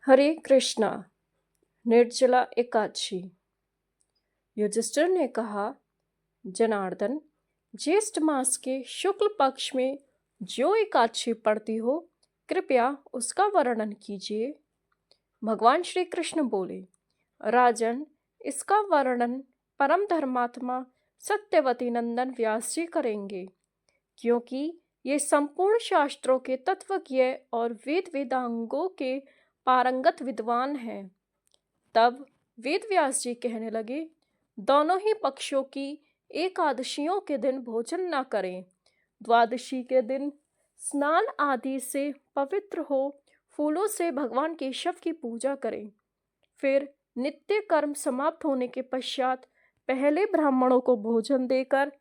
हरे कृष्णा। निर्जला एकादशी। युधिष्ठिर ने कहा, जनार्दन, ज्येष्ठ मास के शुक्ल पक्ष में जो एकादशी पड़ती हो, कृपया उसका वर्णन कीजिए। भगवान श्री कृष्ण बोले, राजन, इसका वर्णन परम धर्मात्मा सत्यवती नंदन व्यास जी करेंगे, क्योंकि ये संपूर्ण शास्त्रों के तत्वज्ञ और वेद वेदांगों के पारंगत विद्वान हैं। तब वेद व्यास जी कहने लगे, दोनों ही पक्षों की एकादशियों के दिन भोजन न करें। द्वादशी के दिन स्नान आदि से पवित्र हो फूलों से भगवान केशव की पूजा करें। फिर नित्य कर्म समाप्त होने के पश्चात पहले ब्राह्मणों को भोजन देकर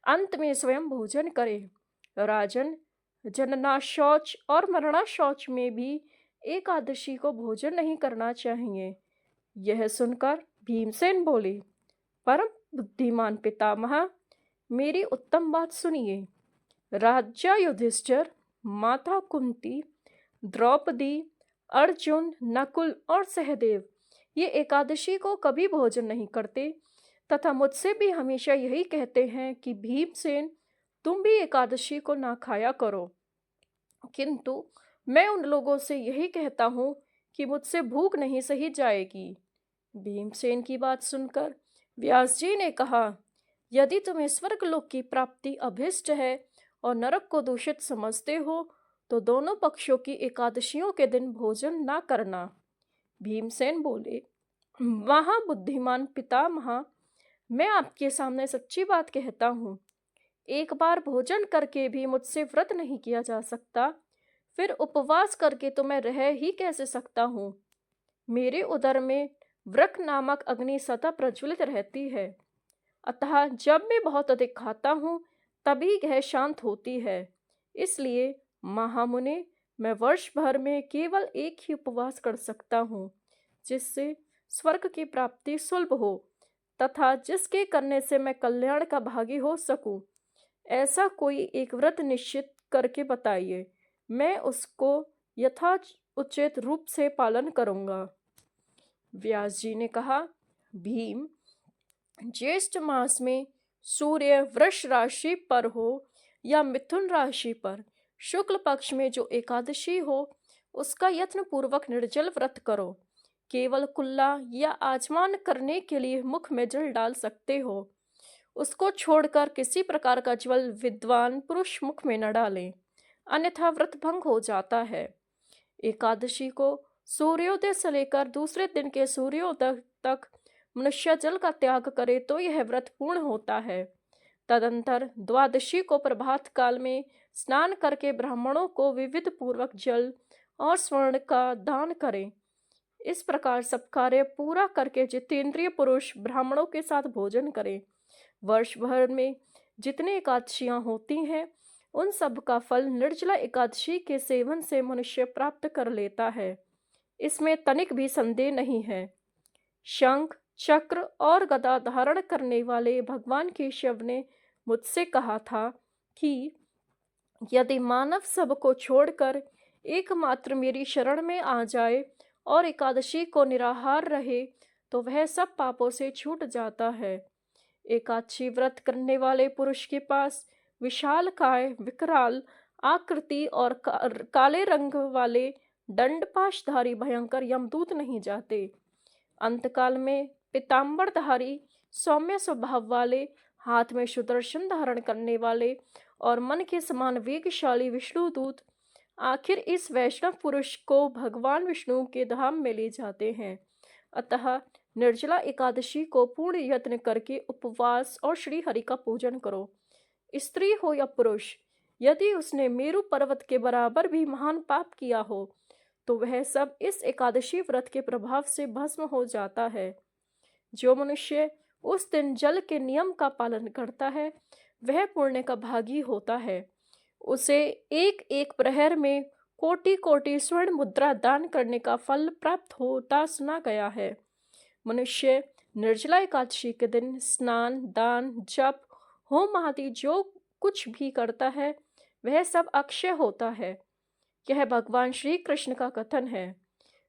अंत में स्वयं भोजन करें। राजन, जनना शौच और मरना शौच में भी एकादशी को भोजन नहीं करना चाहिए। यह सुनकर भीमसेन बोले, परम बुद्धिमान पितामह, मेरी उत्तम बात सुनिए। राजा युधिष्ठिर, माता कुंती, द्रौपदी, अर्जुन, नकुल और सहदेव ये एकादशी को कभी भोजन नहीं करते तथा मुझसे भी हमेशा यही कहते हैं कि भीमसेन, तुम भी एकादशी को ना खाया करो। किंतु मैं उन लोगों से यही कहता हूँ कि मुझसे भूख नहीं सही जाएगी। भीमसेन की बात सुनकर व्यास जी ने कहा, यदि तुम्हें स्वर्गलोक की प्राप्ति अभिष्ट है और नरक को दूषित समझते हो तो दोनों पक्षों की एकादशियों के दिन भोजन ना करना। भीमसेन बोले, महाबुद्धिमान पितामह, मैं आपके सामने सच्ची बात कहता हूँ। एक बार भोजन करके भी मुझसे व्रत नहीं किया जा सकता, फिर उपवास करके तो मैं रह ही कैसे सकता हूँ। मेरे उदर में वृक नामक अग्नि सदा प्रज्वलित रहती है, अतः जब मैं बहुत अधिक खाता हूँ तभी यह शांत होती है। इसलिए महामुने, मैं वर्ष भर में केवल एक ही उपवास कर सकता हूँ, जिससे स्वर्ग की प्राप्ति सुलभ हो तथा जिसके करने से मैं कल्याण का भागी हो सकूं। ऐसा कोई एक व्रत निश्चित करके बताइए, मैं उसको यथा उचित रूप से पालन करूंगा। व्यास जी ने कहा, भीम, ज्येष्ठ मास में सूर्य वृष राशि पर हो या मिथुन राशि पर शुक्ल पक्ष में जो एकादशी हो, उसका यत्न पूर्वक निर्जल व्रत करो। केवल कुल्ला या आचमन करने के लिए मुख में जल डाल सकते हो। उसको छोड़कर किसी प्रकार का जल विद्वान पुरुष मुख में न डालें, अन्यथा व्रत भंग हो जाता है। एकादशी को सूर्योदय से लेकर दूसरे दिन के सूर्योदय तक मनुष्य जल का त्याग करे तो यह व्रत पूर्ण होता है। तदंतर द्वादशी को प्रभात काल में स्नान करके ब्राह्मणों को विविध पूर्वक जल और स्वर्ण का दान करें। इस प्रकार सब कार्य पूरा करके जितेंद्रिय पुरुष ब्राह्मणों के साथ भोजन करें। वर्ष भर में जितने एकादशियां होती हैं, उन सब का फल निर्जला एकादशी के सेवन से मनुष्य प्राप्त कर लेता है, इसमें तनिक भी संदेह नहीं है। शंख, चक्र और गदा धारण करने वाले भगवान केशव ने मुझसे कहा था कि यदि मानव सबको छोड़कर एकमात्र मेरी शरण में आ जाए और एकादशी को निराहार रहे तो वह सब पापों से छूट जाता है। एकादशी व्रत करने वाले पुरुष के पास विशाल काय, विकराल आकृति और काले रंग वाले दंडपाशधारी भयंकर यमदूत नहीं जाते। अंतकाल में पीतांबरधारी सौम्य स्वभाव वाले, हाथ में सुदर्शन धारण करने वाले और मन के समान वेगशाली विष्णुदूत आखिर इस वैष्णव पुरुष को भगवान विष्णु के धाम में ले जाते हैं। अतः निर्जला एकादशी को पूर्ण यत्न करके उपवास और श्री हरि का पूजन करो। स्त्री हो या पुरुष, यदि उसने मेरु पर्वत के बराबर भी महान पाप किया हो तो वह सब इस एकादशी व्रत के प्रभाव से भस्म हो जाता है। जो मनुष्य उस दिन जल के नियम का पालन करता है वह पुण्य का भागी होता है। उसे एक एक प्रहर में कोटि कोटि स्वर्ण मुद्रा दान करने का फल प्राप्त होता सुना गया है। मनुष्य निर्जला एकादशी के दिन स्नान, दान, जप, होम आदि जो कुछ भी करता है वह सब अक्षय होता है। यह भगवान श्री कृष्ण का कथन है।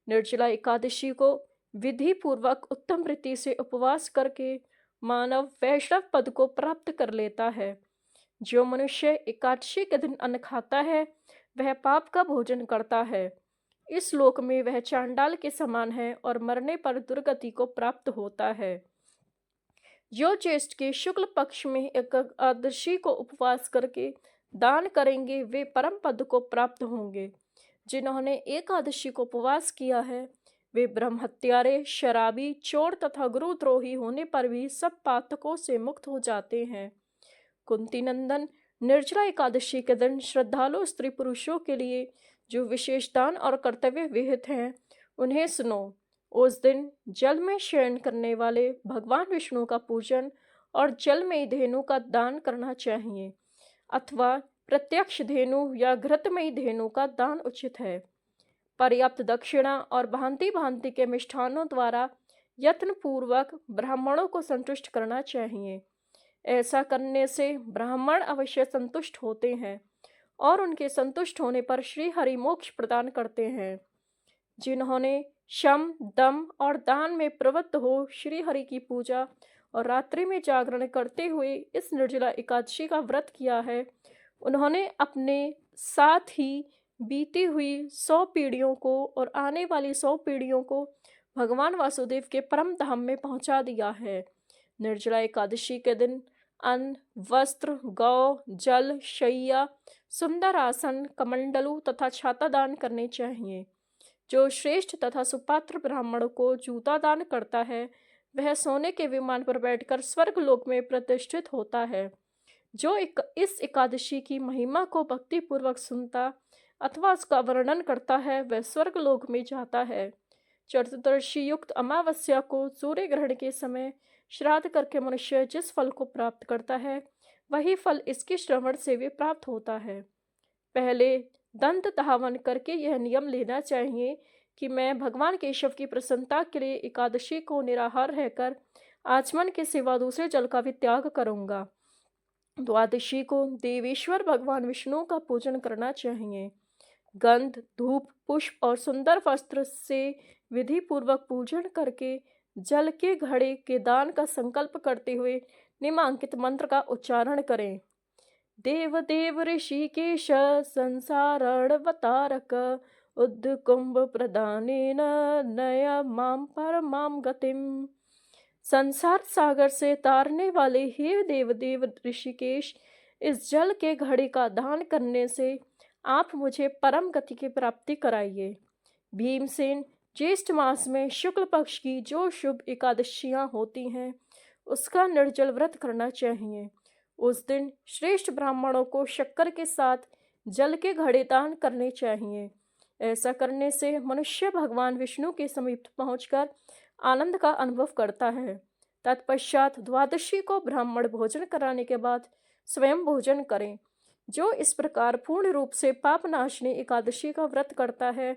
निर्जला एकादशी को विधि पूर्वक उत्तम रीति से उपवास करके मानव वैष्णव पद को प्राप्त कर लेता है। जो मनुष्य एकादशी के दिन अन्न खाता है वह पाप का भोजन करता है। इस लोक में वह चांडाल के समान है और मरने पर दुर्गति को प्राप्त होता है। जो ज्येष्ठ के शुक्ल पक्ष में एकादशी को उपवास करके दान करेंगे वे परम पद को प्राप्त होंगे। जिन्होंने एकादशी को उपवास किया है वे ब्रह्म हत्यारे, शराबी, चोर तथा गुरुद्रोही होने पर भी सब पातकों से मुक्त हो जाते हैं। कुंती नंदन, निर्जला एकादशी के दिन श्रद्धालु स्त्री पुरुषों के लिए जो विशेष दान और कर्तव्य विहित हैं उन्हें सुनो। उस दिन जल में शयन करने वाले भगवान विष्णु का पूजन और जल में धेनु का दान करना चाहिए अथवा प्रत्यक्ष धेनु या घृतमयी धेनु का दान उचित है। पर्याप्त दक्षिणा और भांति भांति के मिष्ठानों द्वारा यत्नपूर्वक ब्राह्मणों को संतुष्ट करना चाहिए। ऐसा करने से ब्राह्मण अवश्य संतुष्ट होते हैं और उनके संतुष्ट होने पर श्री हरि मोक्ष प्रदान करते हैं। जिन्होंने शम, दम और दान में प्रवृत्त हो श्री हरि की पूजा और रात्रि में जागरण करते हुए इस निर्जला एकादशी का व्रत किया है उन्होंने अपने साथ ही बीती हुई 100 पीढ़ियों को और आने वाली 100 पीढ़ियों को भगवान वासुदेव के परम धाम में पहुंचा दिया है। निर्जला एकादशी के दिन अन्न, वस्त्र, गौ, जल, शैया, सुंदर आसन, कमंडलू तथा छाता दान करने चाहिए। जो श्रेष्ठ तथा सुपात्र ब्राह्मण को जूता दान करता है वह सोने के विमान पर बैठकर स्वर्ग लोक में प्रतिष्ठित होता है। जो इस एकादशी की महिमा को भक्ति पूर्वक सुनता अथवा उसका वर्णन करता है वह स्वर्ग लोक में जाता है। चतुर्दशी युक्त अमावस्या को सूर्य ग्रहण के समय श्राद्ध करके मनुष्य जिस फल को प्राप्त करता है वही फल इसके श्रवण से भी प्राप्त होता है। पहले दंत धावन करके यह नियम लेना चाहिए कि मैं भगवान केशव की प्रसन्नता के लिए एकादशी को निराहार रहकर आचमन के सिवा दूसरे जल का भी त्याग करूंगा। द्वादशी को देवेश्वर भगवान विष्णु का पूजन करना चाहिए। गंध, धूप, पुष्प और सुंदर वस्त्र से विधि पूर्वक पूजन करके जल के घड़े के दान का संकल्प करते हुए निम्नांकित मंत्र का उच्चारण करें। देव देव ऋषिकेश संसारणवतारक उद्कुंभ प्रदानेन नय माम परमाम गतिम। संसार सागर से तारने वाले हे देवदेव ऋषिकेश, इस जल के घड़े का दान करने से आप मुझे परम गति की प्राप्ति कराइए। भीमसेन, ज्येष्ठ मास में शुक्ल पक्ष की जो शुभ एकादशियां होती हैं उसका निर्जल व्रत करना चाहिए। उस दिन श्रेष्ठ ब्राह्मणों को शक्कर के साथ जल के घड़े दान करने चाहिए। ऐसा करने से मनुष्य भगवान विष्णु के समीप पहुंचकर आनंद का अनुभव करता है। तत्पश्चात द्वादशी को ब्राह्मण भोजन कराने के बाद स्वयं भोजन करें। जो इस प्रकार पूर्ण रूप से पाप नाशनी एकादशी का व्रत करता है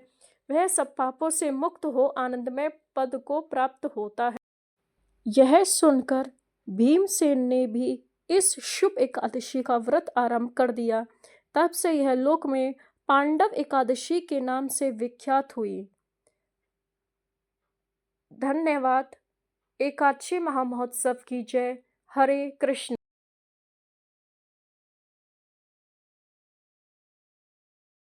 वह सब पापों से मुक्त हो आनंदमय पद को प्राप्त होता है। यह सुनकर भीमसेन ने भी इस शुभ एकादशी का व्रत आरंभ कर दिया। तब से यह लोक में पांडव एकादशी के नाम से विख्यात हुई। धन्यवाद। एकादशी महामहोत्सव की जय। हरे कृष्ण।